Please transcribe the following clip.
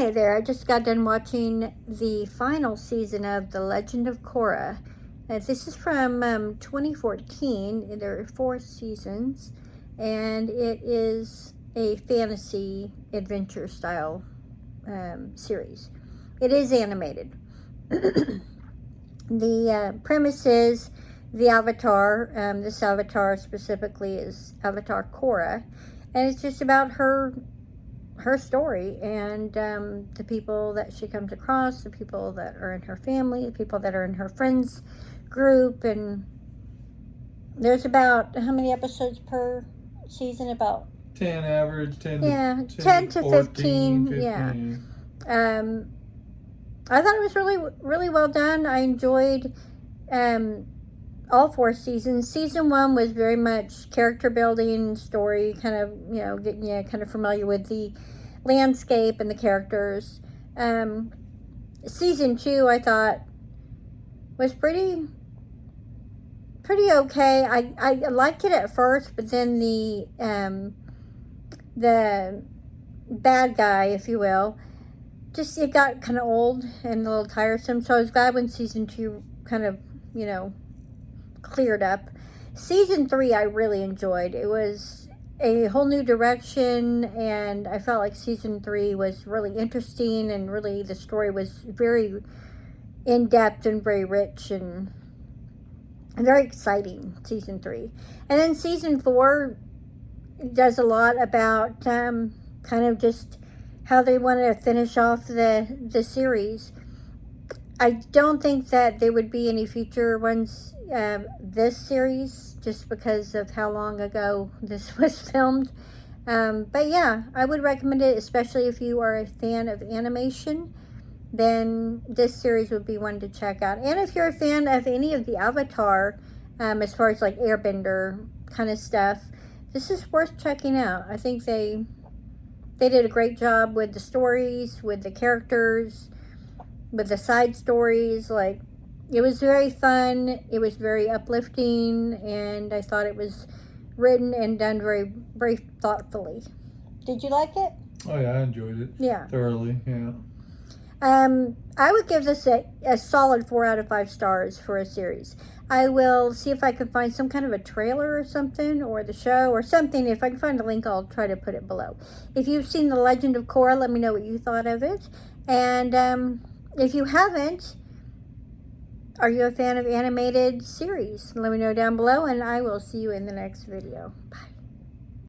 Hi there, I just got done watching the final season of The Legend of Kora. This is from 2014. There are 4 seasons, and it is a fantasy adventure style series. It is animated. The premise is the avatar, this avatar specifically is Avatar Kora, and it's just about her story and the people that she comes across, the people that are in her family, the people that are in her friends group. And there's about, how many episodes per season? About 10 average, 10 to 14, 15. 15. Yeah. I thought it was really well done. I enjoyed all 4 seasons. Season 1 was very much character building, story, kind of, getting you kind of familiar with the landscape and the characters. Season 2, I thought, was pretty okay. I liked it at first, but then the bad guy, if you will, just, it got kind of old and a little tiresome. So I was glad when season 2 kind of, cleared up. Season 3 I really enjoyed. It was a whole new direction, and I felt like season 3 was really interesting, and really the story was very in-depth and very rich and very exciting. Season 3. And then season 4 does a lot about kind of just how they want to finish off the series. I don't think that there would be any future ones this series, just because of how long ago this was filmed. But yeah, I would recommend it, especially if you are a fan of animation. Then this series would be one to check out. And if you're a fan of any of the Avatar, as far as like Airbender kind of stuff, this is worth checking out. I think they did a great job with the stories, with the characters, with the side stories. Like, it was very fun, it was very uplifting, and I thought it was written and done very, very thoughtfully. Did you like it? Oh yeah, I enjoyed it. Yeah. Thoroughly, yeah. I would give this a solid 4 out of 5 stars for a series. I will see if I can find some kind of a trailer or something, or the show or something. If I can find a link, I'll try to put it below. If you've seen The Legend of Kora, let me know what you thought of it. And if you haven't, are you a fan of animated series? Let me know down below, and I will see you in the next video. Bye.